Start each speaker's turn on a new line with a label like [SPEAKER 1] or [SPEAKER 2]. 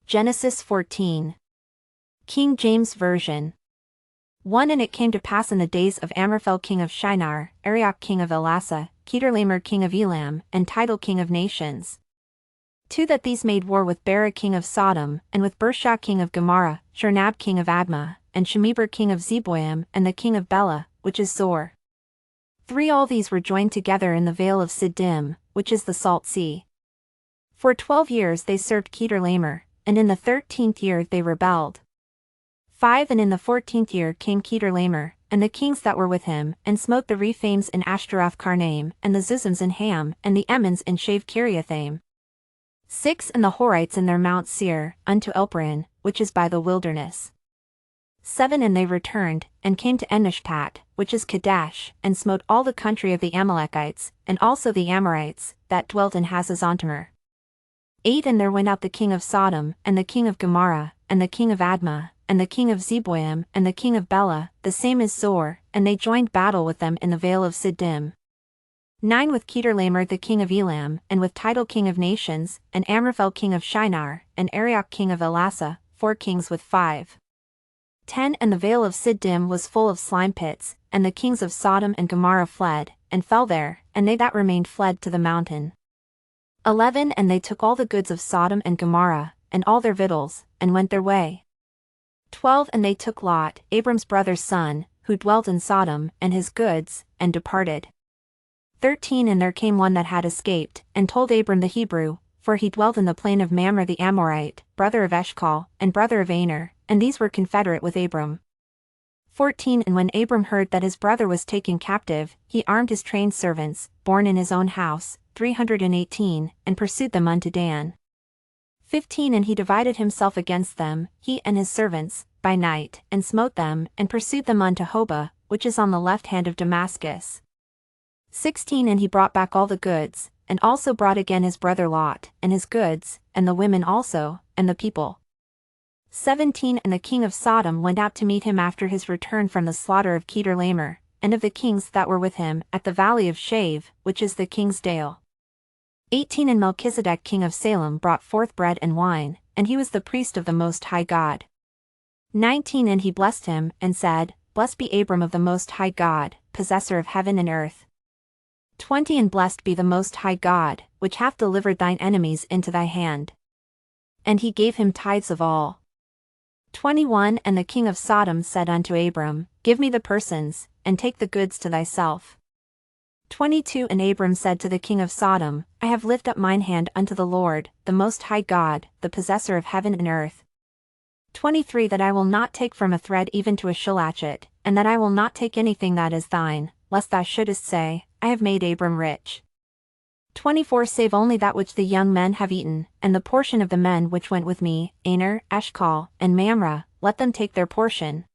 [SPEAKER 1] Genesis 14. King James Version. 1. And it came to pass in the days of Amraphel king of Shinar, Arioch king of Ellasah, Chedorlaomer king of Elam, and Tidal king of nations. 2. That these made war with Bera king of Sodom, and with Bershah king of Gomorrah, Shornab king of Admah, and Shemeber king of Zeboim, and the king of Bela, which is Zor. 3. All these were joined together in the vale of Siddim, which is the Salt Sea. For 12 years they served Chedorlaomer, and in the 13th year they rebelled. 5. And in the 14th year came Chedorlaomer, and the kings that were with him, and smote the Rephaims in Ashtaroth Karnaim, and the Zuzims in Ham, and the Emmons in Shave Kiriathaim. 6. And the Horites in their Mount Seir, unto Elparan, which is by the wilderness. 7. And they returned, and came to Enmishpat, which is Kadesh, and smote all the country of the Amalekites, and also the Amorites, that dwelt in Hazazontamar. 8. And there went out the king of Sodom, and the king of Gomorrah, and the king of Admah, and the king of Zeboim, and the king of Bela, the same as Zor, and they joined battle with them in the vale of Siddim. 9. With Chedorlaomer the king of Elam, and with Tidal king of nations, and Amraphel king of Shinar, and Arioch king of Ellasah, 4 kings with 5. 10. And the vale of Siddim was full of slime pits, and the kings of Sodom and Gomorrah fled, and fell there, and they that remained fled to the mountain. 11. And they took all the goods of Sodom and Gomorrah, and all their victuals, and went their way. 12. And they took Lot, Abram's brother's son, who dwelt in Sodom, and his goods, and departed. 13. And there came one that had escaped, and told Abram the Hebrew, for he dwelt in the plain of Mamre the Amorite, brother of Eshcol, and brother of Aner, and these were confederate with Abram. 14. And when Abram heard that his brother was taken captive, he armed his trained servants, born in his own house, 318, and pursued them unto Dan. 15. And he divided himself against them, he and his servants, by night, and smote them, and pursued them unto Hobah, which is on the left hand of Damascus. 16. And he brought back all the goods, and also brought again his brother Lot, and his goods, and the women also, and the people. 17. And the king of Sodom went out to meet him after his return from the slaughter of Chedorlaomer, and of the kings that were with him, at the valley of Shave, which is the king's dale. 18. And Melchizedek king of Salem brought forth bread and wine, and he was the priest of the Most High God. 19. And he blessed him, and said, Blessed be Abram of the Most High God, possessor of heaven and earth. 20. And blessed be the Most High God, which hath delivered thine enemies into thy hand. And he gave him tithes of all. 21. And the king of Sodom said unto Abram, Give me the persons, and take the goods to thyself. 22. And Abram said to the king of Sodom, I have lifted up mine hand unto the Lord, the Most High God, the possessor of heaven and earth. 23. That I will not take from a thread even to a shilachet, and that I will not take anything that is thine, lest thou shouldest say, I have made Abram rich. 24. Save only that which the young men have eaten, and the portion of the men which went with me, Aner, Eshcol, and Mamre, let them take their portion.